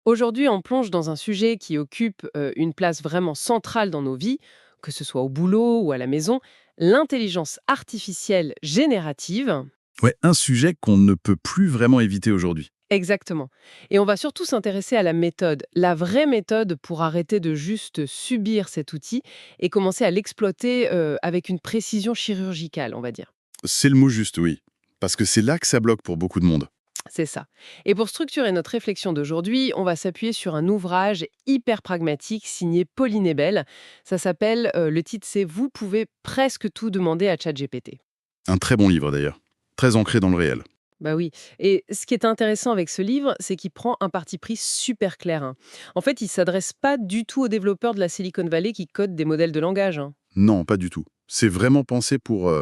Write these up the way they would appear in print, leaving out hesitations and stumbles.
Aujourd'hui, on plonge dans un sujet qui occupe une place vraiment centrale dans nos vies, que ce soit au boulot ou à la maison, l'intelligence artificielle générative. Ouais, un sujet qu'on ne peut plus vraiment éviter aujourd'hui. Exactement. Et on va surtout s'intéresser à la méthode, la vraie méthode pour arrêter de juste subir cet outil et commencer à l'exploiter avec une précision chirurgicale, on va dire. C'est le mot juste, oui. Parce que c'est là que ça bloque pour beaucoup de monde. C'est ça. Et pour structurer notre réflexion d'aujourd'hui, on va s'appuyer sur un ouvrage hyper pragmatique signé Pauline Ebel. Ça s'appelle, le titre c'est Vous pouvez presque tout demander à ChatGPT. Un très bon livre d'ailleurs. Très ancré dans le réel. Bah oui. Et ce qui est intéressant avec ce livre, c'est qu'il prend un parti pris super clair, hein. En fait, il s'adresse pas du tout aux développeurs de la Silicon Valley qui codent des modèles de langage, hein. Non, pas du tout. C'est vraiment pensé pour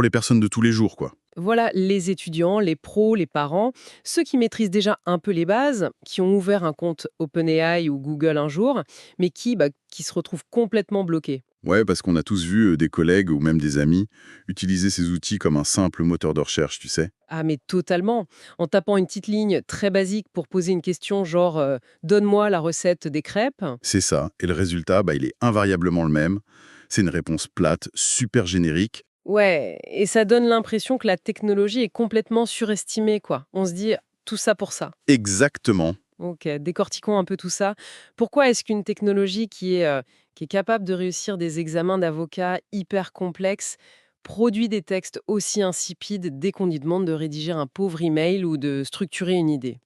les personnes de tous les jours, quoi. Voilà, les étudiants, les pros, les parents, ceux qui maîtrisent déjà un peu les bases, qui ont ouvert un compte OpenAI ou Google un jour, mais qui se retrouvent complètement bloqués. Ouais, parce qu'on a tous vu des collègues ou même des amis utiliser ces outils comme un simple moteur de recherche, tu sais. Ah mais totalement. En tapant une petite ligne très basique pour poser une question genre Donne-moi la recette des crêpes ». C'est ça. Et le résultat, il est invariablement le même. C'est une réponse plate, super générique. Ouais, et ça donne l'impression que la technologie est complètement surestimée, quoi. On se dit tout ça pour ça. Exactement. Ok, décortiquons un peu tout ça. Pourquoi est-ce qu'une technologie qui est capable de réussir des examens d'avocat hyper complexes produit des textes aussi insipides dès qu'on lui demande de rédiger un pauvre email ou de structurer une idée?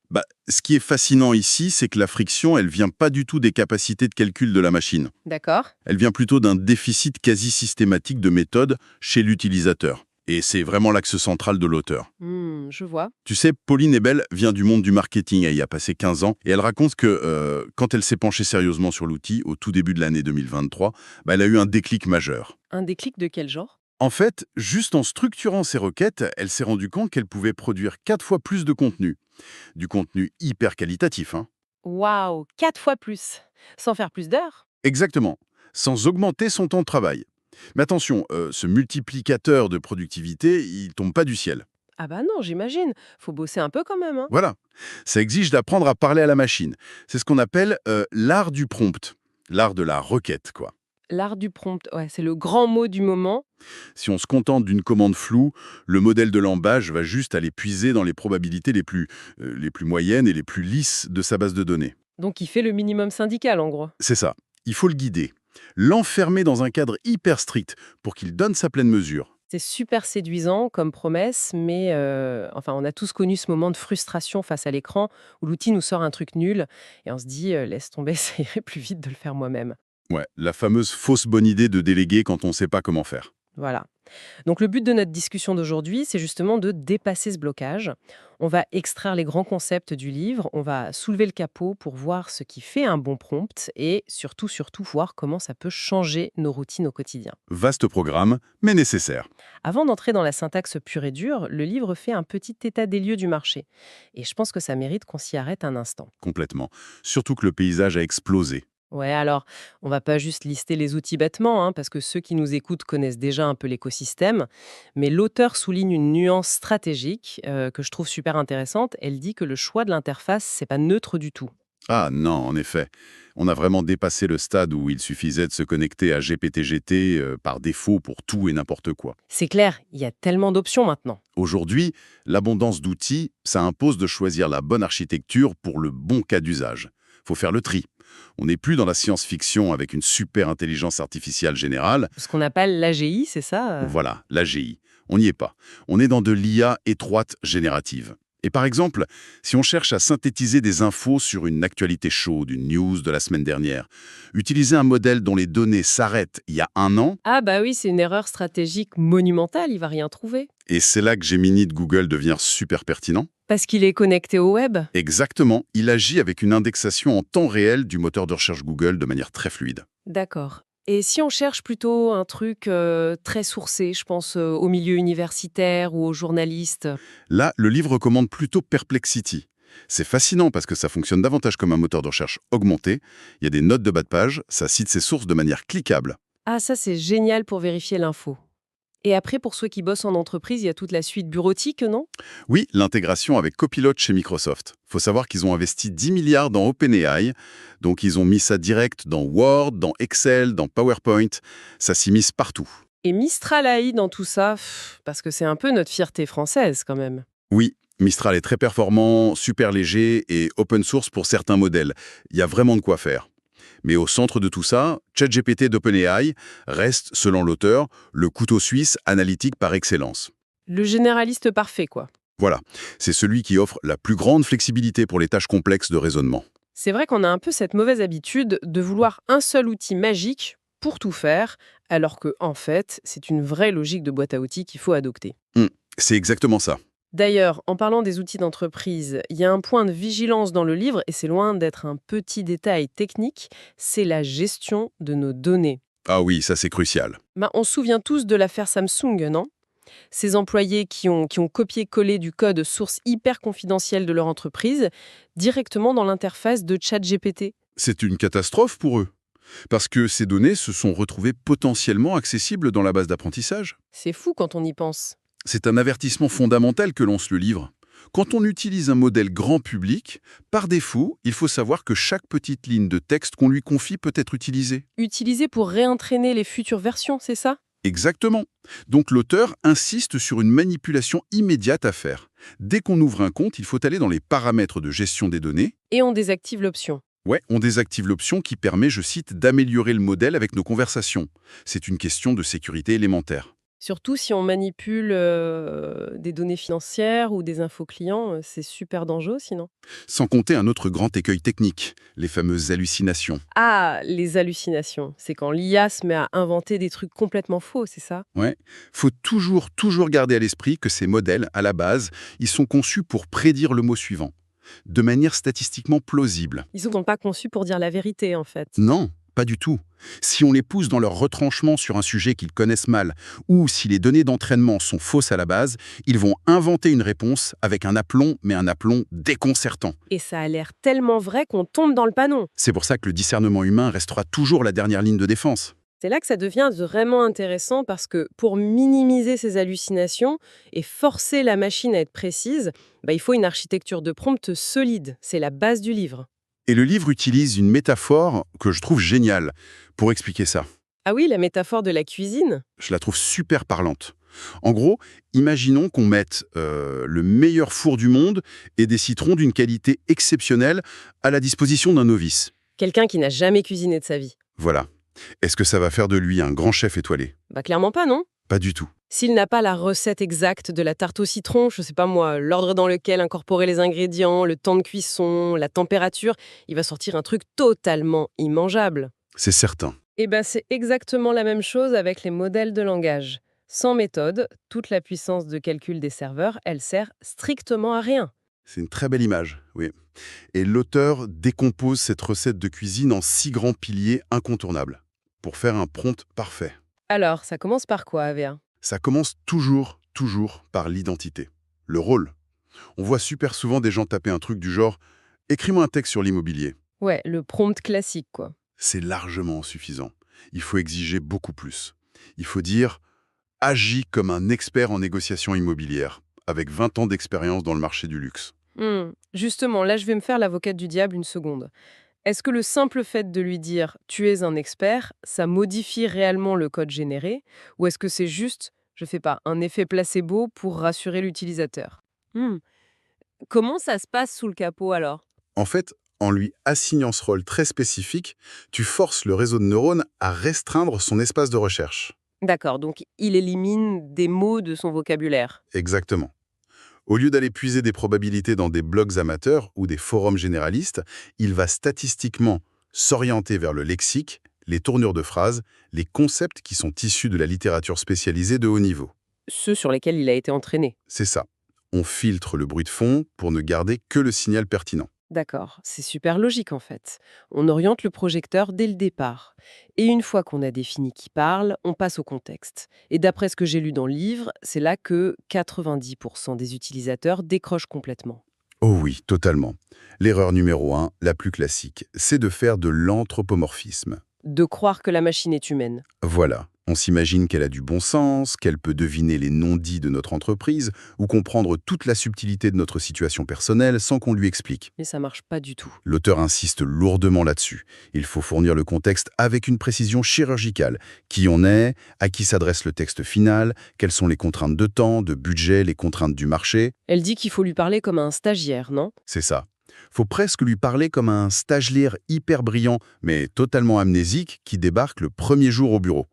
Ce qui est fascinant ici, c'est que la friction, elle vient pas du tout des capacités de calcul de la machine. D'accord. Elle vient plutôt d'un déficit quasi systématique de méthode chez l'utilisateur. Et c'est vraiment l'axe central de l'auteur. Je vois. Tu sais, Pauline Ebel vient du monde du marketing, elle y a passé 15 ans, et elle raconte que quand elle s'est penchée sérieusement sur l'outil, au tout début de l'année 2023, elle a eu un déclic majeur. Un déclic de quel genre? En fait, juste en structurant ses requêtes, elle s'est rendue compte qu'elle pouvait produire 4 fois plus de contenu. Du contenu hyper qualitatif, hein. Waouh, 4 fois plus. Sans faire plus d'heures? Exactement, sans augmenter son temps de travail. Mais attention, ce multiplicateur de productivité, il tombe pas du ciel. Ah bah non, j'imagine. Faut bosser un peu quand même, hein. Voilà, ça exige d'apprendre à parler à la machine. C'est ce qu'on appelle l'art du prompt, l'art de la requête, quoi. L'art du prompt, ouais, c'est le grand mot du moment. Si on se contente d'une commande floue, le modèle de lambage va juste aller puiser dans les probabilités les plus moyennes et les plus lisses de sa base de données. Donc il fait le minimum syndical, en gros. C'est ça, il faut le guider, l'enfermer dans un cadre hyper strict pour qu'il donne sa pleine mesure. C'est super séduisant comme promesse, mais enfin, on a tous connu ce moment de frustration face à l'écran où l'outil nous sort un truc nul et on se dit laisse tomber, ça irait plus vite de le faire moi-même. Ouais, la fameuse fausse bonne idée de déléguer quand on ne sait pas comment faire. Voilà. Donc le but de notre discussion d'aujourd'hui, c'est justement de dépasser ce blocage. On va extraire les grands concepts du livre, on va soulever le capot pour voir ce qui fait un bon prompt et surtout voir comment ça peut changer nos routines au quotidien. Vaste programme, mais nécessaire. Avant d'entrer dans la syntaxe pure et dure, le livre fait un petit état des lieux du marché. Et je pense que ça mérite qu'on s'y arrête un instant. Complètement. Surtout que le paysage a explosé. Ouais, alors, on va pas juste lister les outils bêtement, hein, parce que ceux qui nous écoutent connaissent déjà un peu l'écosystème, mais l'auteur souligne une nuance stratégique que je trouve super intéressante. Elle dit que le choix de l'interface, c'est pas neutre du tout. Ah non, en effet. On a vraiment dépassé le stade où il suffisait de se connecter à GPTGT par défaut pour tout et n'importe quoi. C'est clair, il y a tellement d'options maintenant. Aujourd'hui, l'abondance d'outils, ça impose de choisir la bonne architecture pour le bon cas d'usage. Faut faire le tri. On n'est plus dans la science-fiction avec une super intelligence artificielle générale. Ce qu'on appelle l'AGI, c'est ça Voilà, l'AGI. On n'y est pas. On est dans de l'IA étroite générative. Et par exemple, si on cherche à synthétiser des infos sur une actualité chaude, une news de la semaine dernière, utiliser un modèle dont les données s'arrêtent il y a un an, Ah bah oui, c'est une erreur stratégique monumentale, il va rien trouver. et c'est là que Gemini de Google devient super pertinent. Parce qu'il est connecté au web. Exactement, il agit avec une indexation en temps réel du moteur de recherche Google de manière très fluide. D'accord. Et si on cherche plutôt un truc très sourcé, je pense au milieu universitaire ou aux journalistes. Là, le livre recommande plutôt Perplexity. C'est fascinant parce que ça fonctionne davantage comme un moteur de recherche augmenté. Il y a des notes de bas de page, ça cite ses sources de manière cliquable. Ah, ça c'est génial pour vérifier l'info. Et après, pour ceux qui bossent en entreprise, il y a toute la suite bureautique, non? Oui, l'intégration avec Copilot chez Microsoft. Faut savoir qu'ils ont investi 10 milliards dans OpenAI, donc ils ont mis ça direct dans Word, dans Excel, dans PowerPoint. Ça s'immisce partout. Et Mistral AI dans tout ça, parce que c'est un peu notre fierté française quand même. Oui, Mistral est très performant, super léger et open source pour certains modèles. Il y a vraiment de quoi faire. Mais au centre de tout ça, ChatGPT d'OpenAI reste, selon l'auteur, le couteau suisse analytique par excellence. Le généraliste parfait, quoi. Voilà, c'est celui qui offre la plus grande flexibilité pour les tâches complexes de raisonnement. C'est vrai qu'on a un peu cette mauvaise habitude de vouloir un seul outil magique pour tout faire, alors que, en fait, c'est une vraie logique de boîte à outils qu'il faut adopter. C'est exactement ça. D'ailleurs, en parlant des outils d'entreprise, il y a un point de vigilance dans le livre, et c'est loin d'être un petit détail technique, c'est la gestion de nos données. Ah oui, ça c'est crucial. On se souvient tous de l'affaire Samsung, non? Ces employés qui ont copié-collé du code source hyper confidentiel de leur entreprise directement dans l'interface de ChatGPT. C'est une catastrophe pour eux, parce que ces données se sont retrouvées potentiellement accessibles dans la base d'apprentissage. C'est fou quand on y pense. C'est un avertissement fondamental que lance le livre. Quand on utilise un modèle grand public, par défaut, il faut savoir que chaque petite ligne de texte qu'on lui confie peut être utilisée. Utilisé pour réentraîner les futures versions, c'est ça? Exactement. Donc l'auteur insiste sur une manipulation immédiate à faire. Dès qu'on ouvre un compte, il faut aller dans les paramètres de gestion des données. Et on désactive l'option. Ouais, on désactive l'option qui permet, je cite, d'améliorer le modèle avec nos conversations. C'est une question de sécurité élémentaire. Surtout si on manipule des données financières ou des infos clients, c'est super dangereux sinon. Sans compter un autre grand écueil technique, les fameuses hallucinations. Ah, les hallucinations. C'est quand l'IA se met à inventer des trucs complètement faux, c'est ça? Ouais, faut toujours garder à l'esprit que ces modèles, à la base, ils sont conçus pour prédire le mot suivant, de manière statistiquement plausible. Ils sont pas conçus pour dire la vérité, en fait. Non, pas du tout. Si on les pousse dans leur retranchement sur un sujet qu'ils connaissent mal, ou si les données d'entraînement sont fausses à la base, ils vont inventer une réponse avec un aplomb, mais un aplomb déconcertant. Et ça a l'air tellement vrai qu'on tombe dans le panneau. C'est pour ça que le discernement humain restera toujours la dernière ligne de défense. C'est là que ça devient vraiment intéressant parce que pour minimiser ces hallucinations et forcer la machine à être précise, il faut une architecture de prompt solide. C'est la base du livre. Et le livre utilise une métaphore que je trouve géniale pour expliquer ça. Ah oui, la métaphore de la cuisine? Je la trouve super parlante. En gros, imaginons qu'on mette le meilleur four du monde et des citrons d'une qualité exceptionnelle à la disposition d'un novice. Quelqu'un qui n'a jamais cuisiné de sa vie. Voilà. Est-ce que ça va faire de lui un grand chef étoilé? Clairement pas, non? Pas du tout. S'il n'a pas la recette exacte de la tarte au citron, je sais pas moi, l'ordre dans lequel incorporer les ingrédients, le temps de cuisson, la température, il va sortir un truc totalement immangeable. C'est certain. C'est exactement la même chose avec les modèles de langage. Sans méthode, toute la puissance de calcul des serveurs, elle sert strictement à rien. C'est une très belle image, oui. Et l'auteur décompose cette recette de cuisine en 6 grands piliers incontournables pour faire un prompt parfait. Alors, ça commence par quoi, AVA? Ça commence toujours par l'identité, le rôle. On voit super souvent des gens taper un truc du genre « écris-moi un texte sur l'immobilier ». Ouais, le prompt classique, quoi. C'est largement suffisant. Il faut exiger beaucoup plus. Il faut dire « agis comme un expert en négociation immobilière » avec 20 ans d'expérience dans le marché du luxe. Justement, là, je vais me faire l'avocate du diable une seconde. Est-ce que le simple fait de lui dire « tu es un expert », ça modifie réellement le code généré? Ou est-ce que c'est juste, je sais pas, un effet placebo pour rassurer l'utilisateur? Comment ça se passe sous le capot alors? En fait, en lui assignant ce rôle très spécifique, tu forces le réseau de neurones à restreindre son espace de recherche. D'accord, donc il élimine des mots de son vocabulaire. Exactement. Au lieu d'aller puiser des probabilités dans des blogs amateurs ou des forums généralistes, il va statistiquement s'orienter vers le lexique, les tournures de phrases, les concepts qui sont issus de la littérature spécialisée de haut niveau. Ceux sur lesquels il a été entraîné. C'est ça. On filtre le bruit de fond pour ne garder que le signal pertinent. D'accord, c'est super logique en fait. On oriente le projecteur dès le départ. Et une fois qu'on a défini qui parle, on passe au contexte. Et d'après ce que j'ai lu dans le livre, c'est là que 90% des utilisateurs décrochent complètement. Oh oui, totalement. L'erreur numéro 1, la plus classique, c'est de faire de l'anthropomorphisme. De croire que la machine est humaine. Voilà. On s'imagine qu'elle a du bon sens, qu'elle peut deviner les non-dits de notre entreprise ou comprendre toute la subtilité de notre situation personnelle sans qu'on lui explique. Mais ça marche pas du tout. L'auteur insiste lourdement là-dessus. Il faut fournir le contexte avec une précision chirurgicale. Qui on est, à qui s'adresse le texte final, quelles sont les contraintes de temps, de budget, les contraintes du marché. Elle dit qu'il faut lui parler comme à un stagiaire, non? C'est ça. Faut presque lui parler comme un stagiaire hyper brillant, mais totalement amnésique, qui débarque le premier jour au bureau.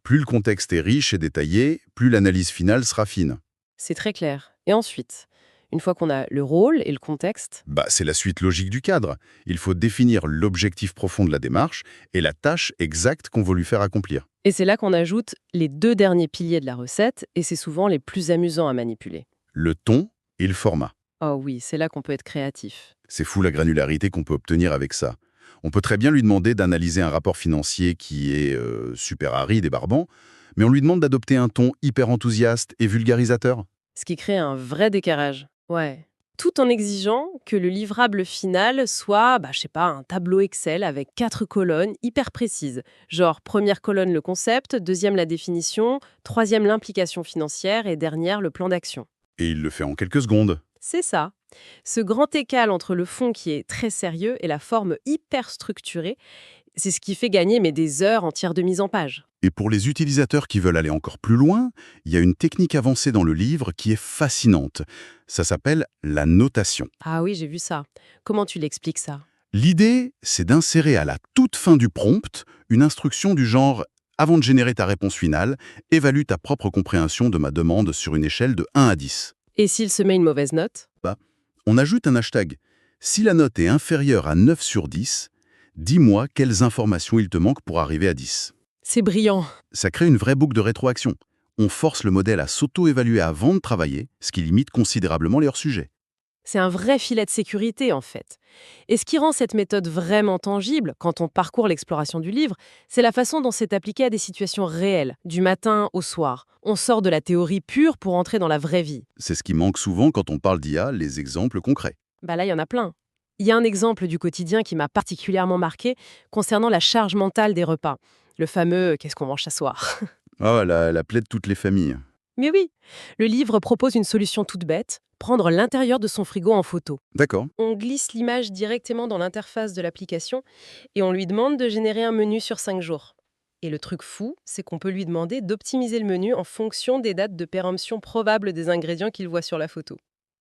Plus le contexte est riche et détaillé, plus l'analyse finale sera fine. C'est très clair. Et ensuite, une fois qu'on a le rôle et le contexte, C'est la suite logique du cadre. Il faut définir l'objectif profond de la démarche et la tâche exacte qu'on veut lui faire accomplir. et c'est là qu'on ajoute les 2 derniers piliers de la recette, et c'est souvent les plus amusants à manipuler. Le ton et le format. Oh oui, c'est là qu'on peut être créatif. C'est fou la granularité qu'on peut obtenir avec ça. On peut très bien lui demander d'analyser un rapport financier qui est super aride et barbant, mais on lui demande d'adopter un ton hyper enthousiaste et vulgarisateur. Ce qui crée un vrai décalage. Ouais. Tout en exigeant que le livrable final soit, je sais pas, un tableau Excel avec 4 colonnes hyper précises. Genre, première colonne le concept, deuxième la définition, troisième l'implication financière et dernière le plan d'action. Et il le fait en quelques secondes. C'est ça. Ce grand écart entre le fond qui est très sérieux et la forme hyper structurée, c'est ce qui fait gagner des heures entières de mise en page. Et pour les utilisateurs qui veulent aller encore plus loin, il y a une technique avancée dans le livre qui est fascinante. Ça s'appelle la notation. Ah oui, j'ai vu ça. Comment tu l'expliques ça? L'idée, c'est d'insérer à la toute fin du prompt une instruction du genre « Avant de générer ta réponse finale, évalue ta propre compréhension de ma demande sur une échelle de 1 à 10. Et s'il se met une mauvaise note? On ajoute un hashtag. Si la note est inférieure à 9 sur 10, dis-moi quelles informations il te manque pour arriver à 10. C'est brillant. Ça crée une vraie boucle de rétroaction. On force le modèle à s'auto-évaluer avant de travailler, ce qui limite considérablement les hors-sujets. C'est un vrai filet de sécurité, en fait. Et ce qui rend cette méthode vraiment tangible, quand on parcourt l'exploration du livre, c'est la façon dont c'est appliqué à des situations réelles, du matin au soir. On sort de la théorie pure pour entrer dans la vraie vie. C'est ce qui manque souvent quand on parle d'IA, les exemples concrets. Là, il y en a plein. Il y a un exemple du quotidien qui m'a particulièrement marqué concernant la charge mentale des repas. Le fameux «qu'est-ce qu'on mange ce soir?» Ah, la plaie de toutes les familles. Mais oui, le livre propose une solution toute bête, prendre l'intérieur de son frigo en photo. D'accord. On glisse l'image directement dans l'interface de l'application et on lui demande de générer un menu sur 5 jours. Et le truc fou, c'est qu'on peut lui demander d'optimiser le menu en fonction des dates de péremption probables des ingrédients qu'il voit sur la photo.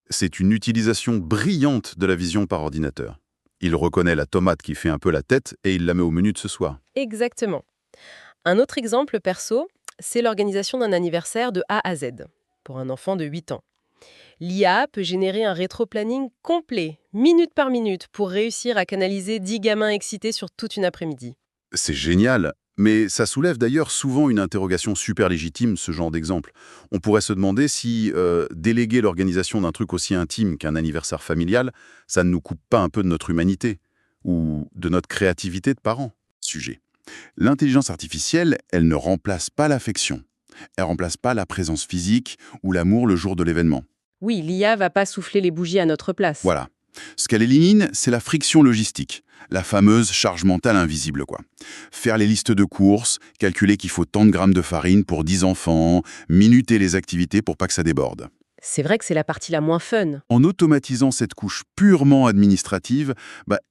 C'est une utilisation brillante de la vision par ordinateur. Il reconnaît la tomate qui fait un peu la tête et il la met au menu de ce soir. Exactement. Un autre exemple perso, c'est l'organisation d'un anniversaire de A à Z, pour un enfant de 8 ans. L'IA peut générer un rétro-planning complet, minute par minute, pour réussir à canaliser 10 gamins excités sur toute une après-midi. C'est génial, mais ça soulève d'ailleurs souvent une interrogation super légitime, ce genre d'exemple. On pourrait se demander si déléguer l'organisation d'un truc aussi intime qu'un anniversaire familial, ça ne nous coupe pas un peu de notre humanité ou de notre créativité de parents. Sujet. L'intelligence artificielle, elle ne remplace pas l'affection. Elle remplace pas la présence physique ou l'amour le jour de l'événement. Oui, l'IA va pas souffler les bougies à notre place. Voilà. Ce qu'elle élimine, c'est la friction logistique, la fameuse charge mentale invisible, quoi. Faire les listes de courses, calculer qu'il faut tant de grammes de farine pour 10 enfants, minuter les activités pour pas que ça déborde. C'est vrai que c'est la partie la moins fun. En automatisant cette couche purement administrative,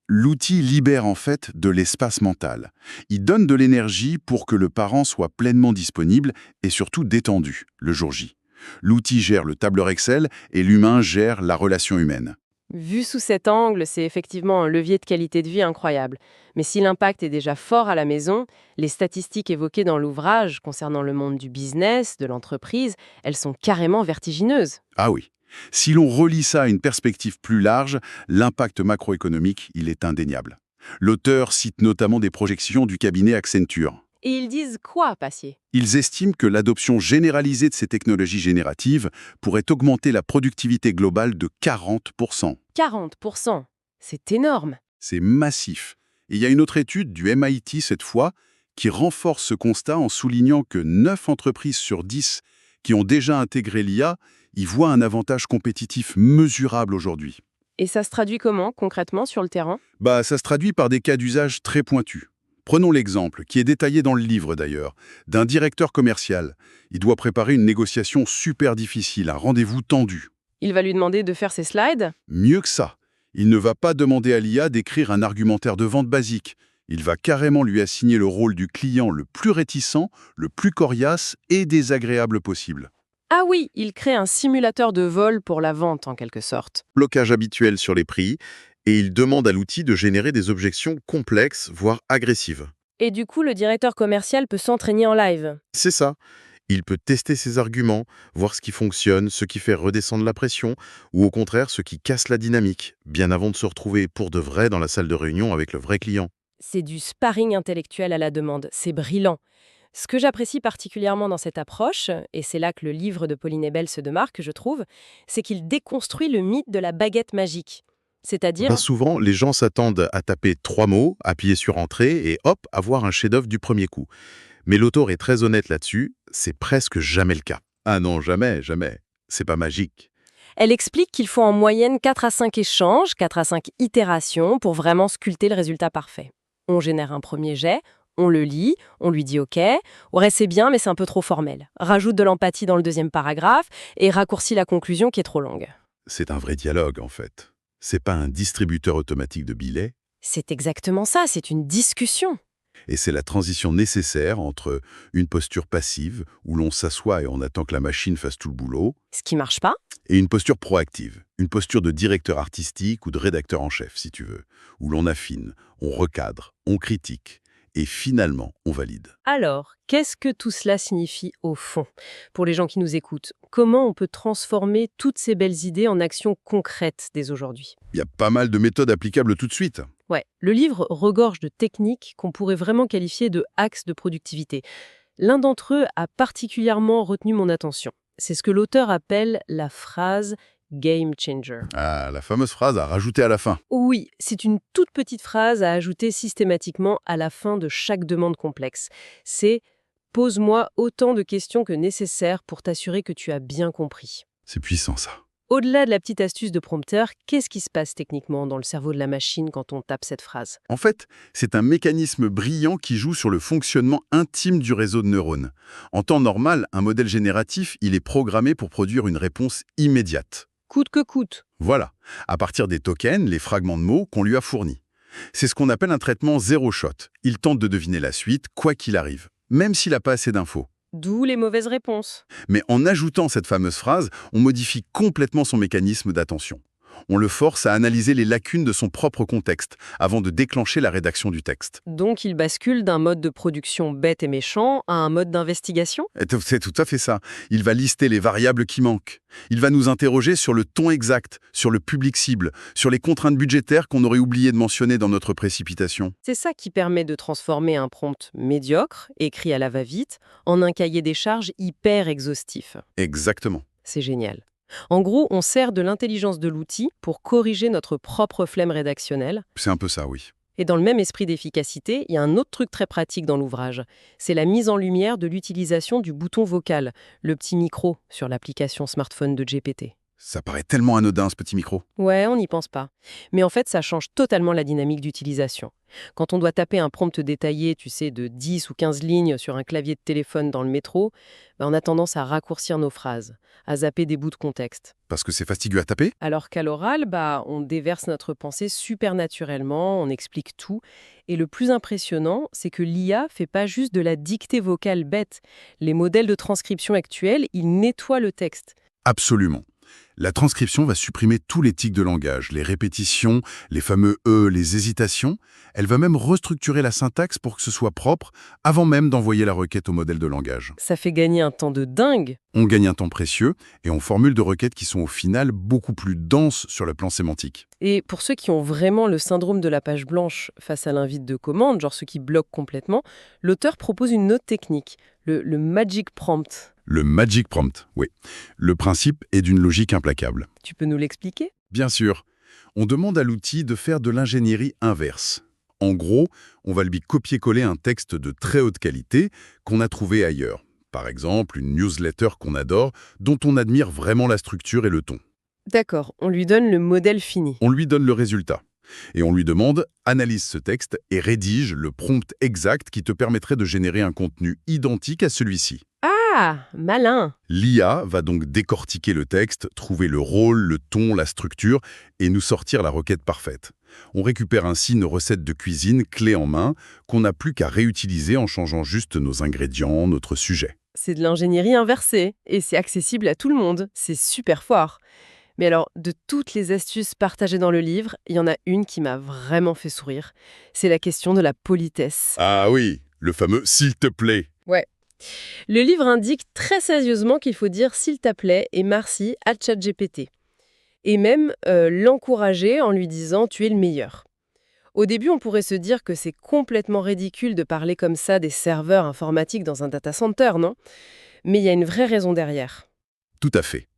l'outil libère en fait de l'espace mental. Il donne de l'énergie pour que le parent soit pleinement disponible et surtout détendu le jour J. L'outil gère le tableur Excel et l'humain gère la relation humaine. Vu sous cet angle, c'est effectivement un levier de qualité de vie incroyable. Mais si l'impact est déjà fort à la maison, les statistiques évoquées dans l'ouvrage concernant le monde du business, de l'entreprise, elles sont carrément vertigineuses. Ah oui. Si l'on relie ça à une perspective plus large, l'impact macroéconomique, il est indéniable. L'auteur cite notamment des projections du cabinet Accenture. Et ils disent quoi, Passier? Ils estiment que l'adoption généralisée de ces technologies génératives pourrait augmenter la productivité globale de 40%. 40%. C'est énorme. C'est massif. Et il y a une autre étude du MIT cette fois qui renforce ce constat en soulignant que 9 entreprises sur 10 qui ont déjà intégré l'IA y voient un avantage compétitif mesurable aujourd'hui. Et ça se traduit comment, concrètement, sur le terrain? Ça se traduit par des cas d'usage très pointus. Prenons l'exemple, qui est détaillé dans le livre d'ailleurs, d'un directeur commercial. Il doit préparer une négociation super difficile, un rendez-vous tendu. Il va lui demander de faire ses slides? Mieux que ça, il ne va pas demander à l'IA d'écrire un argumentaire de vente basique. Il va carrément lui assigner le rôle du client le plus réticent, le plus coriace et désagréable possible. Ah oui, il crée un simulateur de vol pour la vente en quelque sorte. Blocage habituel sur les prix, et il demande à l'outil de générer des objections complexes, voire agressives. Et du coup, le directeur commercial peut s'entraîner en live. C'est ça. Il peut tester ses arguments, voir ce qui fonctionne, ce qui fait redescendre la pression, ou au contraire ce qui casse la dynamique, bien avant de se retrouver pour de vrai dans la salle de réunion avec le vrai client. C'est du sparring intellectuel à la demande, c'est brillant. Ce que j'apprécie particulièrement dans cette approche, et c'est là que le livre de Pauline Ebel se démarque, je trouve, c'est qu'il déconstruit le mythe de la baguette magique. Bien C'est-à-dire, souvent, les gens s'attendent à taper 3 mots, appuyer sur Entrée et hop, avoir un chef-d'œuvre du premier coup. Mais l'auteur est très honnête là-dessus, c'est presque jamais le cas. Ah non, jamais, jamais. C'est pas magique. elle explique qu'il faut en moyenne 4 à 5 échanges, 4 à 5 itérations pour vraiment sculpter le résultat parfait. On génère un premier jet, on le lit, on lui dit OK, ouais c'est bien mais c'est un peu trop formel. Rajoute de l'empathie dans le deuxième paragraphe et raccourcit la conclusion qui est trop longue. C'est un vrai dialogue, en fait. C'est pas un distributeur automatique de billets, C'est exactement ça, c'est une discussion. et c'est la transition nécessaire entre une posture passive, où l'on s'assoit et on attend que la machine fasse tout le boulot, Ce qui marche pas, et une posture proactive, une posture de directeur artistique ou de rédacteur en chef, si tu veux, où l'on affine, on recadre, on critique, et finalement, on valide. alors, qu'est-ce que tout cela signifie au fond? Pour les gens qui nous écoutent, comment on peut transformer toutes ces belles idées en actions concrètes dès aujourd'hui? Il y a pas mal de méthodes applicables tout de suite. Ouais, le livre regorge de techniques qu'on pourrait vraiment qualifier de axes de productivité. L'un d'entre eux a particulièrement retenu mon attention. C'est ce que l'auteur appelle la phrase game changer. Ah, la fameuse phrase à rajouter à la fin. Oui, c'est une toute petite phrase à ajouter systématiquement à la fin de chaque demande complexe. C'est pose-moi autant de questions que nécessaire pour t'assurer que tu as bien compris. C'est puissant, ça. Au-delà de la petite astuce de prompteur, qu'est-ce qui se passe techniquement dans le cerveau de la machine quand on tape cette phrase? En fait, c'est un mécanisme brillant qui joue sur le fonctionnement intime du réseau de neurones. En temps normal, un modèle génératif, il est programmé pour produire une réponse immédiate. Coûte que coûte. Voilà, à partir des tokens, les fragments de mots qu'on lui a fournis. C'est ce qu'on appelle un traitement zéro shot. Il tente de deviner la suite, quoi qu'il arrive, même s'il n'a pas assez d'infos. D'où les mauvaises réponses. Mais en ajoutant cette fameuse phrase, on modifie complètement son mécanisme d'attention. On le force à analyser les lacunes de son propre contexte avant de déclencher la rédaction du texte. Donc il bascule d'un mode de production bête et méchant à un mode d'investigation? Et c'est tout à fait ça. Il va lister les variables qui manquent. Il va nous interroger sur le ton exact, sur le public cible, sur les contraintes budgétaires qu'on aurait oublié de mentionner dans notre précipitation. C'est ça qui permet de transformer un prompt médiocre, écrit à la va-vite, en un cahier des charges hyper exhaustif. Exactement. C'est génial. En gros, on sert de l'intelligence de l'outil pour corriger notre propre flemme rédactionnelle. C'est un peu ça, oui. Et dans le même esprit d'efficacité, il y a un autre truc très pratique dans l'ouvrage. C'est la mise en lumière de l'utilisation du bouton vocal, le petit micro sur l'application smartphone de GPT. Ça paraît tellement anodin, ce petit micro. Ouais, on n'y pense pas. Mais en fait, ça change totalement la dynamique d'utilisation. Quand on doit taper un prompt détaillé, tu sais, de 10 ou 15 lignes sur un clavier de téléphone dans le métro, on a tendance à raccourcir nos phrases, à zapper des bouts de contexte. Parce que c'est fastidieux à taper. Alors qu'à l'oral, on déverse notre pensée super naturellement, on explique tout. Et le plus impressionnant, c'est que l'IA fait pas juste de la dictée vocale bête. Les modèles de transcription actuels, ils nettoient le texte. Absolument. La transcription va supprimer tous les tics de langage, les répétitions, les fameux « e », les hésitations. Elle va même restructurer la syntaxe pour que ce soit propre, avant même d'envoyer la requête au modèle de langage. Ça fait gagner un temps de dingue. On gagne un temps précieux et on formule de requêtes qui sont au final beaucoup plus denses sur le plan sémantique. Et pour ceux qui ont vraiment le syndrome de la page blanche face à l'invite de commande, genre ceux qui bloquent complètement, l'auteur propose une autre technique, le Magic Prompt. Le Magic Prompt, oui. Le principe est d'une logique implacable. Tu peux nous l'expliquer? Bien sûr. On demande à l'outil de faire de l'ingénierie inverse. En gros, on va lui copier-coller un texte de très haute qualité qu'on a trouvé ailleurs. Par exemple, une newsletter qu'on adore, dont on admire vraiment la structure et le ton. D'accord, on lui donne le modèle fini. On lui donne le résultat. Et on lui demande « Analyse ce texte et rédige le prompt exact qui te permettrait de générer un contenu identique à celui-ci. » Ah, malin! L'IA va donc décortiquer le texte, trouver le rôle, le ton, la structure et nous sortir la requête parfaite. On récupère ainsi nos recettes de cuisine clés en main qu'on n'a plus qu'à réutiliser en changeant juste nos ingrédients, notre sujet. C'est de l'ingénierie inversée et c'est accessible à tout le monde. C'est super fort. Mais alors, de toutes les astuces partagées dans le livre, il y en a une qui m'a vraiment fait sourire. C'est la question de la politesse. Ah oui, le fameux « s'il te plaît ». Ouais. Le livre indique très sérieusement qu'il faut dire s'il te plaît et merci à ChatGPT. Et même l'encourager en lui disant tu es le meilleur. Au début, on pourrait se dire que c'est complètement ridicule de parler comme ça des serveurs informatiques dans un data center, non? Mais il y a une vraie raison derrière. Tout à fait.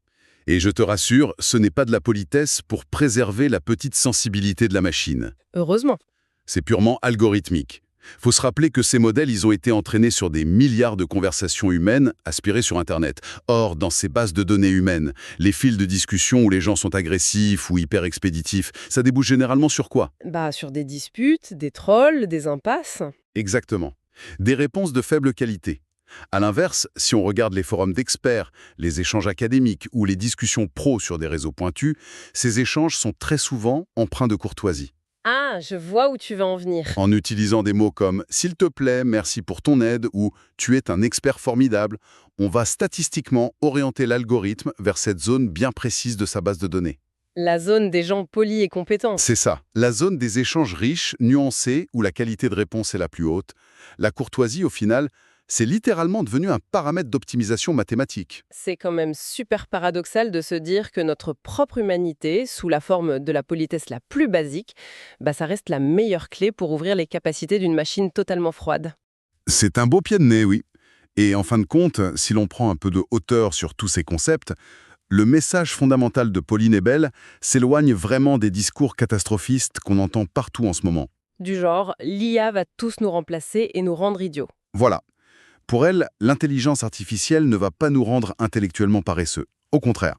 Et je te rassure, ce n'est pas de la politesse pour préserver la petite sensibilité de la machine. Heureusement. C'est purement algorithmique. Faut se rappeler que ces modèles, ils ont été entraînés sur des milliards de conversations humaines aspirées sur Internet. Or, dans ces bases de données humaines, les fils de discussion où les gens sont agressifs ou hyper expéditifs, ça débouche généralement sur quoi? Sur des disputes, des trolls, des impasses. Exactement. Des réponses de faible qualité. À l'inverse, si on regarde les forums d'experts, les échanges académiques ou les discussions pro sur des réseaux pointus, ces échanges sont très souvent empreints de courtoisie. Ah, je vois où tu veux en venir. En utilisant des mots comme « s'il te plaît, merci pour ton aide » ou « tu es un expert formidable », on va statistiquement orienter l'algorithme vers cette zone bien précise de sa base de données. La zone des gens polis et compétents. C'est ça, la zone des échanges riches, nuancés, où la qualité de réponse est la plus haute. La courtoisie, au final, c'est littéralement devenu un paramètre d'optimisation mathématique. C'est quand même super paradoxal de se dire que notre propre humanité, sous la forme de la politesse la plus basique, ça reste la meilleure clé pour ouvrir les capacités d'une machine totalement froide. C'est un beau pied de nez, oui. Et en fin de compte, si l'on prend un peu de hauteur sur tous ces concepts, le message fondamental de Pauline Ebel s'éloigne vraiment des discours catastrophistes qu'on entend partout en ce moment. Du genre, l'IA va tous nous remplacer et nous rendre idiots. Voilà. Pour elle, l'intelligence artificielle ne va pas nous rendre intellectuellement paresseux. Au contraire,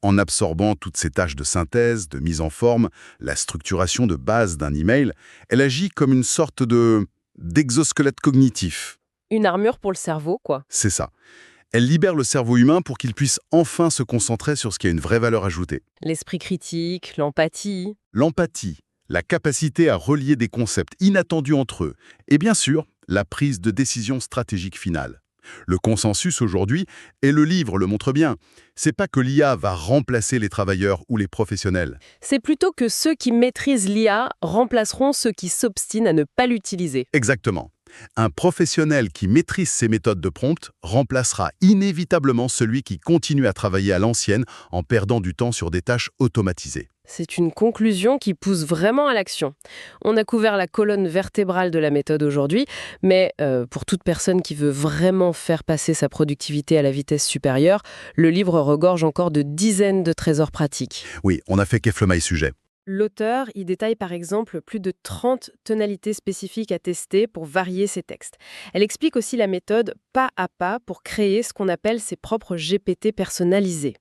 en absorbant toutes ces tâches de synthèse, de mise en forme, la structuration de base d'un email, elle agit comme une sorte d'exosquelette cognitif. Une armure pour le cerveau, quoi. C'est ça. Elle libère le cerveau humain pour qu'il puisse enfin se concentrer sur ce qui a une vraie valeur ajoutée. L'esprit critique, l'empathie. L'empathie, la capacité à relier des concepts inattendus entre eux, et bien sûr, la prise de décision stratégique finale. Le consensus aujourd'hui, et le livre le montre bien, c'est pas que l'IA va remplacer les travailleurs ou les professionnels. C'est plutôt que ceux qui maîtrisent l'IA remplaceront ceux qui s'obstinent à ne pas l'utiliser. Exactement. Un professionnel qui maîtrise ces méthodes de prompt remplacera inévitablement celui qui continue à travailler à l'ancienne en perdant du temps sur des tâches automatisées. C'est une conclusion qui pousse vraiment à l'action. On a couvert la colonne vertébrale de la méthode aujourd'hui, mais pour toute personne qui veut vraiment faire passer sa productivité à la vitesse supérieure, le livre regorge encore de dizaines de trésors pratiques. Oui, on a fait qu'effleurer sujet. L'auteur y détaille par exemple plus de 30 tonalités spécifiques à tester pour varier ses textes. Elle explique aussi la méthode pas à pas pour créer ce qu'on appelle ses propres GPT personnalisés.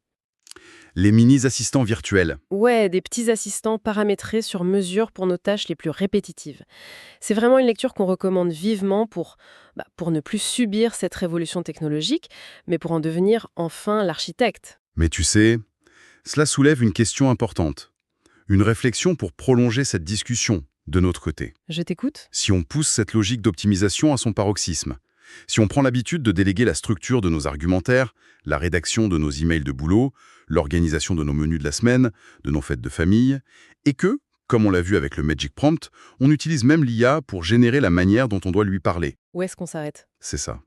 Les mini-assistants virtuels. Ouais, des petits assistants paramétrés sur mesure pour nos tâches les plus répétitives. C'est vraiment une lecture qu'on recommande vivement pour ne plus subir cette révolution technologique, mais pour en devenir enfin l'architecte. Mais tu sais, cela soulève une question importante. Une réflexion pour prolonger cette discussion, de notre côté. Je t'écoute? Si on pousse cette logique d'optimisation à son paroxysme, si on prend l'habitude de déléguer la structure de nos argumentaires, la rédaction de nos emails de boulot, l'organisation de nos menus de la semaine, de nos fêtes de famille, et que, comme on l'a vu avec le Magic Prompt, on utilise même l'IA pour générer la manière dont on doit lui parler. Où est-ce qu'on s'arrête? C'est ça.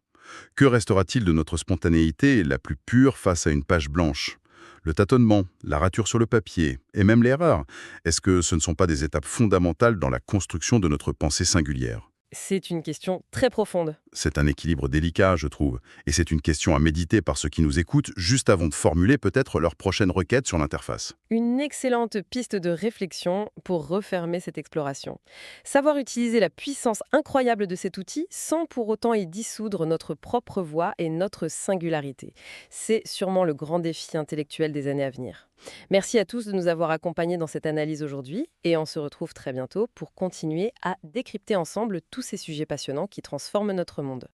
Que restera-t-il de notre spontanéité la plus pure face à une page blanche? Le tâtonnement, la rature sur le papier, et même l'erreur, est-ce que ce ne sont pas des étapes fondamentales dans la construction de notre pensée singulière? C'est une question très profonde. C'est un équilibre délicat, je trouve, et c'est une question à méditer par ceux qui nous écoutent juste avant de formuler peut-être leur prochaine requête sur l'interface. Une excellente piste de réflexion pour refermer cette exploration. Savoir utiliser la puissance incroyable de cet outil sans pour autant y dissoudre notre propre voix et notre singularité. C'est sûrement le grand défi intellectuel des années à venir. Merci à tous de nous avoir accompagnés dans cette analyse aujourd'hui et on se retrouve très bientôt pour continuer à décrypter ensemble tous ces sujets passionnants qui transforment notre monde.